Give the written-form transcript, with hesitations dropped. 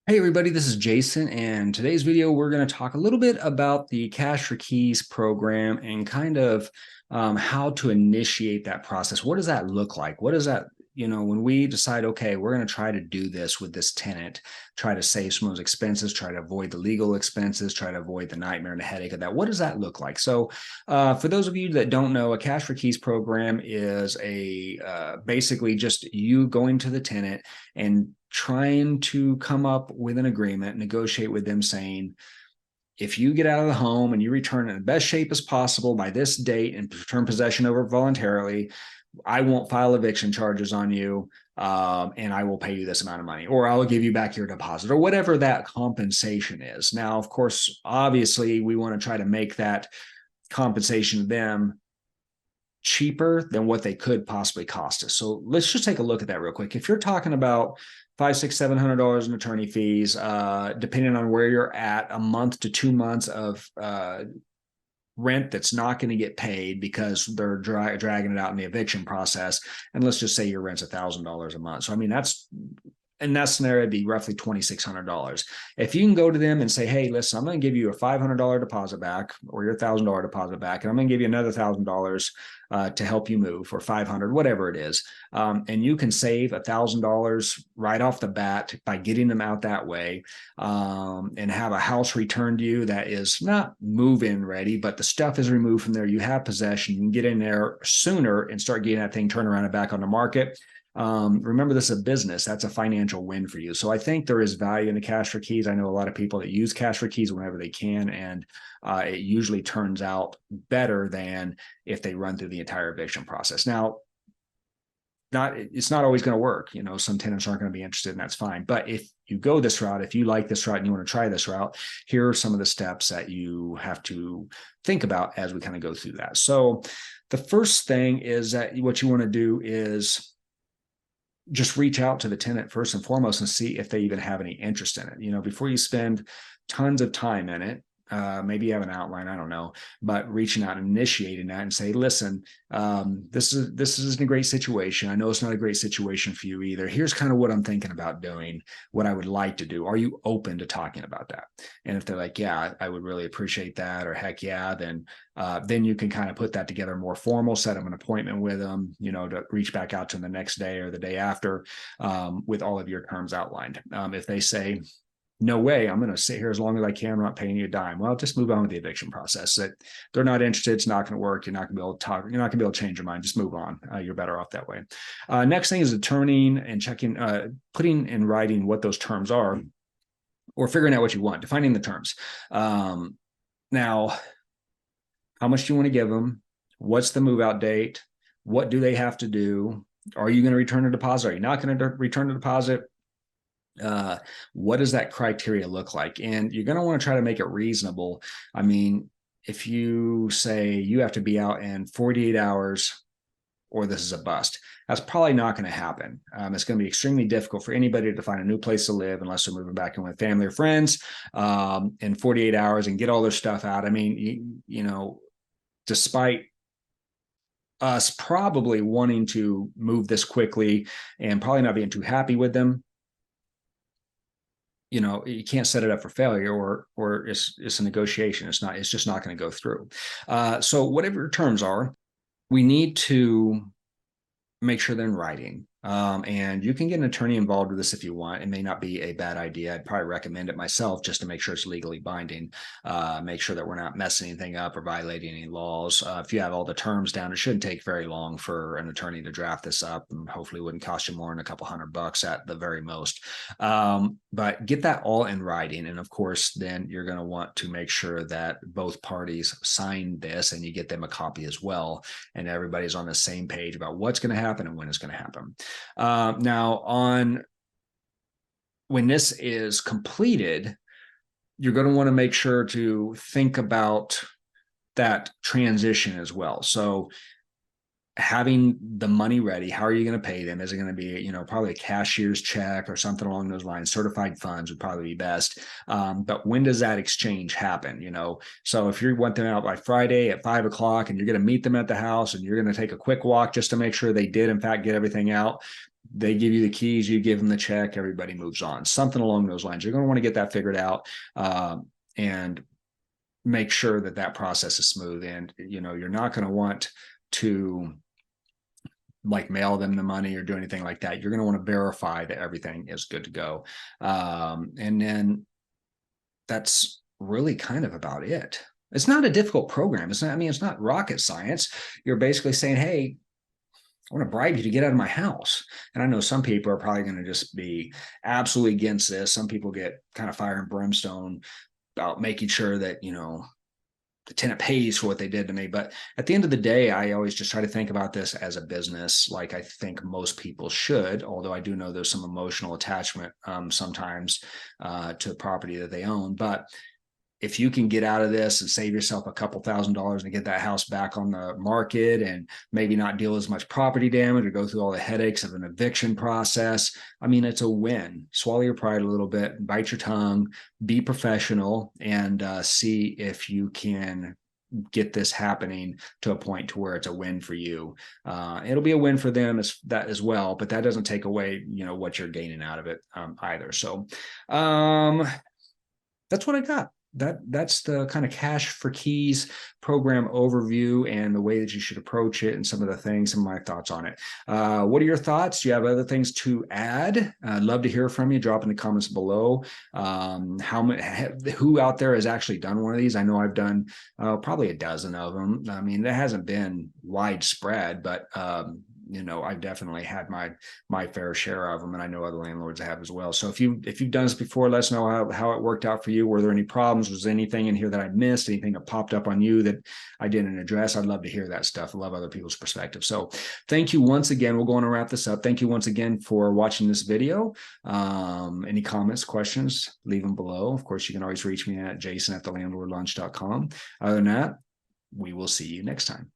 Hey everybody, this is Jason, and today's video we're going to talk a little bit about the Cash for Keys program and kind of how to initiate that process. What does that look like? What does that, when we decide, okay, we're going to try to do this with this tenant, try to save some of those expenses, try to avoid the legal expenses, try to avoid the nightmare and the headache of that. What does that look like? So, for those of you that don't know, a Cash for Keys program is basically just you going to the tenant and trying to come up with an agreement, negotiate with them saying, if you get out of the home and you return in the best shape as possible by this date and return possession over voluntarily, I won't file eviction charges on you, and I will pay you this amount of money, or I'll give you back your deposit, or whatever that compensation is. Now, of course, obviously, we want to try to make that compensation to them cheaper than what they could possibly cost us. So let's just take a look at that real quick. If you're talking about five, six, $700 in attorney fees, depending on where you're at, a month to 2 months of rent that's not going to get paid because they're dragging it out in the eviction process. And let's just say your rent's $1,000 a month. So I mean, that's in that scenario, it'd be roughly $2,600. If you can go to them and say, hey, listen, I'm going to give you a $500 deposit back or your $1,000 deposit back, and I'm going to give you another $1,000 to help you move, or 500, whatever it is. And you can save $1,000 right off the bat by getting them out that way, and have a house returned to you that is not move-in ready, but the stuff is removed from there. You have possession. You can get in there sooner and start getting that thing turned around and back on the market. Remember, this is a business. That's a financial win for you. So I think there is value in the Cash for Keys. I know a lot of people that use Cash for Keys whenever they can, and it usually turns out better than if they run through the entire eviction process. Now, it's not always going to work. Some tenants aren't going to be interested, and that's fine. But if you go this route, if you like this route and you want to try this route, here are some of the steps that you have to think about as we kind of go through that. So the first thing is that what you want to do is just reach out to the tenant first and foremost and see if they even have any interest in it. Before you spend tons of time in it, maybe you have an outline, I don't know, but reaching out and initiating that and say, listen, this isn't a great situation. I know it's not a great situation for you either. Here's kind of what I'm thinking about doing, what I would like to do. Are you open to talking about that? And if they're like, yeah, I would really appreciate that, or heck yeah, then you can kind of put that together more formal, set up an appointment with them, to reach back out to them the next day or the day after, with all of your terms outlined. If they say, no way, I'm going to sit here as long as I can, I'm not paying you a dime, well, just move on with the eviction process. That they're not interested, it's not going to work, you're not going to be able to talk, you're not going to be able to change your mind, just move on. You're better off that way. Next thing is determining and checking, putting in writing what those terms are, or figuring out what you want, defining the terms. Now, how much do you want to give them? What's the move out date? What do they have to do? Are you going to return a deposit? Are you not going to return a deposit? What does that criteria look like? And you're going to want to try to make it reasonable. I mean, if you say you have to be out in 48 hours or this is a bust, that's probably not going to happen. It's going to be extremely difficult for anybody to find a new place to live unless they're moving back in with family or friends, in 48 hours and get all their stuff out. I mean, despite us probably wanting to move this quickly and probably not being too happy with them, you can't set it up for failure, or it's a negotiation. It's just not going to go through. So whatever your terms are, we need to make sure they're in writing. And you can get an attorney involved with this if you want. It may not be a bad idea. I'd probably recommend it myself just to make sure it's legally binding, make sure that we're not messing anything up or violating any laws. If you have all the terms down, it shouldn't take very long for an attorney to draft this up, and hopefully wouldn't cost you more than a couple $100 at the very most. But get that all in writing. And of course, then you're going to want to make sure that both parties sign this and you get them a copy as well. And everybody's on the same page about what's going to happen and when it's going to happen. Now, when this is completed, you're going to want to make sure to think about that transition as well. So having the money ready. How are you going to pay them? Is it going to be, probably a cashier's check or something along those lines? Certified funds would probably be best. But when does that exchange happen? So if you want them out by Friday at 5 o'clock and you're going to meet them at the house and you're going to take a quick walk just to make sure they did in fact get everything out, they give you the keys, you give them the check, everybody moves on. Something along those lines. You're going to want to get that figured out, and make sure that that process is smooth. And you're not going to want to like mail them the money or do anything like that. You're going to want to verify that everything is good to go. And then that's really kind of about it. It's not a difficult program. It's not rocket science. You're basically saying, hey, I want to bribe you to get out of my house. And I know some people are probably going to just be absolutely against this. Some people get kind of fire and brimstone about making sure that, the tenant pays for what they did to me. But at the end of the day, I always just try to think about this as a business, like I think most people should, although I do know there's some emotional attachment sometimes to the property that they own. But if you can get out of this and save yourself a couple $1,000s and get that house back on the market and maybe not deal as much property damage or go through all the headaches of an eviction process, it's a win. Swallow your pride a little bit, bite your tongue, be professional, and see if you can get this happening to a point to where it's a win for you. It'll be a win for them as well, but that doesn't take away, what you're gaining out of it either. So that's what I got. That's the kind of cash for keys program overview and the way that you should approach it and some of my thoughts on it. What are your thoughts? Do you have other things to add? I'd love to hear from you. Drop in the comments below. Who out there has actually done one of these? I know I've done probably a dozen of them. It hasn't been widespread, but I've definitely had my fair share of them, and I know other landlords have as well. So if you've done this before, let us know how it worked out for you. Were there any problems? Was there anything in here that I missed? Anything that popped up on you that I didn't address? I'd love to hear that stuff. I love other people's perspective. So thank you once again. We're going to wrap this up. Thank you once again for watching this video. Any comments, questions, leave them below. Of course, you can always reach me at jason@thelandlordlaunch.com. Other than that, we will see you next time.